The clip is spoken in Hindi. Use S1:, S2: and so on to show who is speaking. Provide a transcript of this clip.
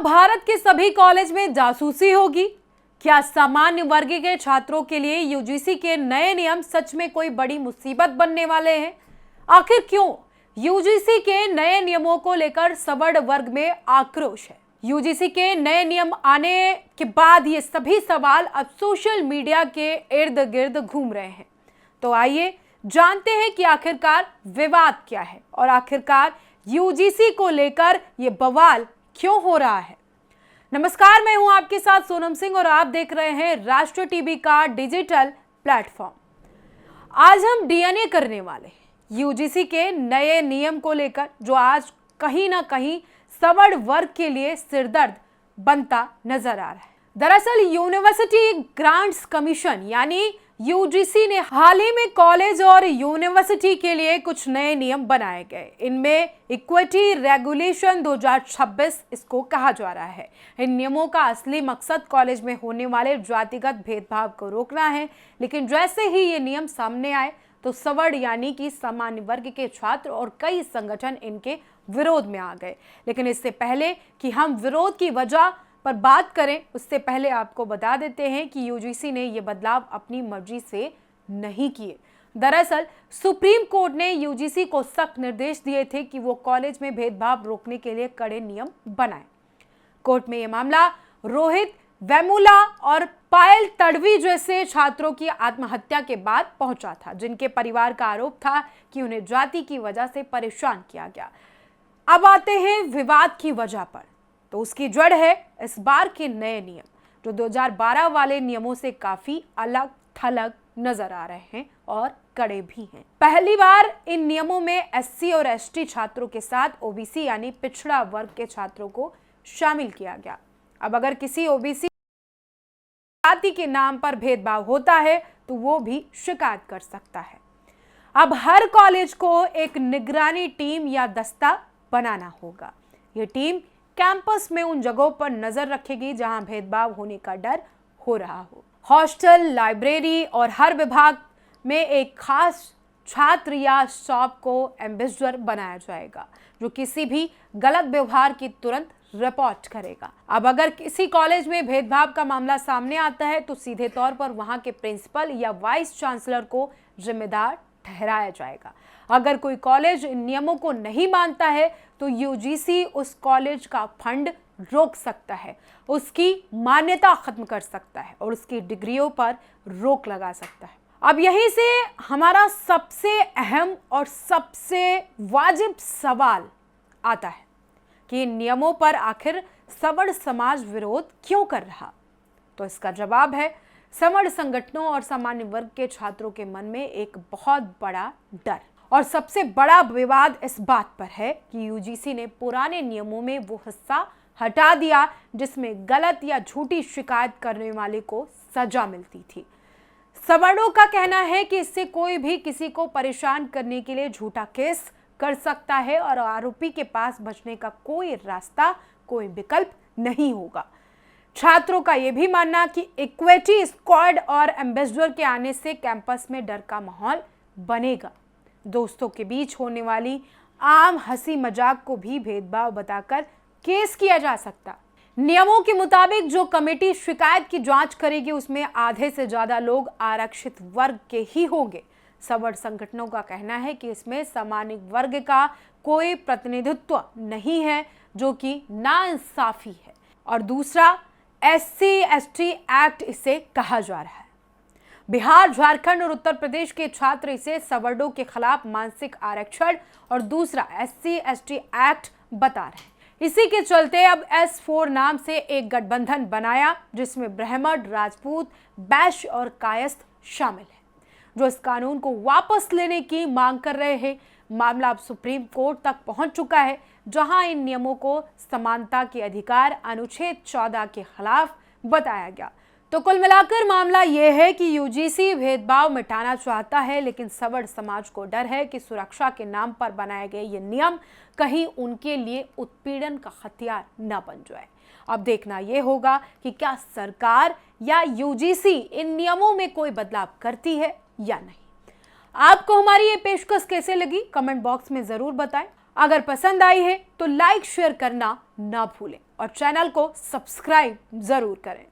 S1: भारत के सभी कॉलेज में जासूसी होगी? क्या सामान्य वर्ग के छात्रों के लिए यूजीसी के नए नियम सच में कोई बड़ी मुसीबत बनने वाले हैं? आखिर क्यों यूजीसी के नए नियमों को लेकर सवर्ण वर्ग में आक्रोश है? यूजीसी के नए नियम आने के बाद ये सभी सवाल अब सोशल मीडिया के इर्द गिर्द घूम रहे हैं। तो आइए जानते हैं कि आखिरकार विवाद क्या है और आखिरकार यूजीसी को लेकर ये बवाल क्यों हो रहा है। नमस्कार, मैं हूं आपके साथ सोनम सिंह और आप देख रहे हैं राष्ट्र टीवी का डिजिटल प्लेटफॉर्म। आज हम डीएनए करने वाले हैं यूजीसी के नए नियम को लेकर, जो आज कहीं ना कहीं सवर्ण वर्ग के लिए सिरदर्द बनता नजर आ रहा है। दरअसल यूनिवर्सिटी ग्रांट्स कमीशन यानी यूजीसी ने हाल ही में कॉलेज और यूनिवर्सिटी के लिए कुछ नए नियम बनाए गए। इनमें इक्विटी रेगुलेशन 2026 इसको कहा जा रहा है। इन नियमों का असली मकसद कॉलेज में होने वाले जातिगत भेदभाव को रोकना है, लेकिन जैसे ही ये नियम सामने आए तो सवर्ण यानी कि सामान्य वर्ग के छात्र और कई संगठन इनके विरोध में आ गए। लेकिन इससे पहले कि हम विरोध की वजह पर बात करें, उससे पहले आपको बता देते हैं कि यूजीसी ने ये बदलाव अपनी मर्जी से नहीं किए। दरअसल सुप्रीम कोर्ट ने यूजीसी को सख्त निर्देश दिए थे कि वो कॉलेज में भेदभाव रोकने के लिए कड़े नियम बनाए। कोर्ट में ये मामला रोहित वेमुला और पायल तड़वी जैसे छात्रों की आत्महत्या के बाद पहुंचा था, जिनके परिवार का आरोप था कि उन्हें जाति की वजह से परेशान किया गया। अब आते हैं विवाद की वजह पर, तो उसकी जड़ है इस बार के नए नियम, जो 2012 वाले नियमों से काफी अलग थलग नजर आ रहे हैं और कड़े भी हैं। पहली बार इन नियमों में एससी और एसटी छात्रों के साथ ओबीसी यानी पिछड़ा वर्ग के छात्रों को शामिल किया गया। अब अगर किसी ओबीसी जाति के नाम पर भेदभाव होता है तो वो भी शिकायत कर सकता है। अब हर कॉलेज को एक निगरानी टीम या दस्ता बनाना होगा। ये टीम कैंपस में उन जगहों पर नजर रखेगी जहां भेदभाव होने का डर हो रहा हो। हॉस्टल, लाइब्रेरी और हर विभाग में एक खास छात्र या स्टाफ को एम्बेसडर बनाया जाएगा, जो किसी भी गलत व्यवहार की तुरंत रिपोर्ट करेगा। अब अगर किसी कॉलेज में भेदभाव का मामला सामने आता है तो सीधे तौर पर वहां के प्रिंसिपल या वाइस चांसलर को जिम्मेदार ठहराया जाएगा। अगर कोई कॉलेज इन नियमों को नहीं मानता है तो यूजीसी उस कॉलेज का फंड रोक सकता है, उसकी मान्यता खत्म कर सकता है और उसकी डिग्रियों पर रोक लगा सकता है। अब यहीं से हमारा सबसे अहम और सबसे वाजिब सवाल आता है कि इन नियमों पर आखिर सवर्ण समाज विरोध क्यों कर रहा। तो इसका जवाब है सवर्ण संगठनों और सामान्य वर्ग के छात्रों के मन में एक बहुत बड़ा डर। और सबसे बड़ा विवाद इस बात पर है कि यूजीसी ने पुराने नियमों में वो हिस्सा हटा दिया जिसमें गलत या झूठी शिकायत करने वाले को सजा मिलती थी। सवर्णों का कहना है कि इससे कोई भी किसी को परेशान करने के लिए झूठा केस कर सकता है और आरोपी के पास बचने का कोई रास्ता, कोई विकल्प नहीं होगा। छात्रों का यह भी मानना कि इक्विटी स्क्वाड और एम्बेसडर के आने से कैंपस में डर का माहौल बनेगा। दोस्तों के बीच होने वाली आम हंसी मजाक को भी भेदभाव बताकर केस किया जा सकता। नियमों के मुताबिक जो कमेटी शिकायत की जांच करेगी उसमें आधे से ज्यादा लोग आरक्षित वर्ग के ही होंगे। सवर्ण संगठनों का कहना है कि इसमें सामान्य वर्ग का कोई प्रतिनिधित्व नहीं है, जो कि नाइंसाफी है। और दूसरा, एससी एसटी एक्ट इसे कहा जा रहा है। बिहार, झारखंड और उत्तर प्रदेश के छात्र इसे सवर्णों के खिलाफ मानसिक आरक्षण और दूसरा एससी एसटी एक्ट बता रहे हैं। इसी के चलते अब S4 नाम से एक गठबंधन बनाया जिसमें ब्राह्मण, राजपूत, वैश्य और कायस्थ शामिल हैं, जो इस कानून को वापस लेने की मांग कर रहे हैं। मामला अब सुप्रीम कोर्ट तक पहुंच चुका है, जहां इन नियमों को समानता के अधिकार अनुच्छेद 14 के खिलाफ बताया गया। तो कुल मिलाकर मामला यह है कि यूजीसी भेदभाव मिटाना चाहता है, लेकिन सवर्ण समाज को डर है कि सुरक्षा के नाम पर बनाए गए ये नियम कहीं उनके लिए उत्पीड़न का हथियार न बन जाए। अब देखना यह होगा कि क्या सरकार या यूजीसी इन नियमों में कोई बदलाव करती है या नहीं। आपको हमारी ये पेशकश कैसे लगी, कमेंट बॉक्स में जरूर बताएं। अगर पसंद आई है तो लाइक शेयर करना ना भूलें। और चैनल को सब्सक्राइब जरूर करें।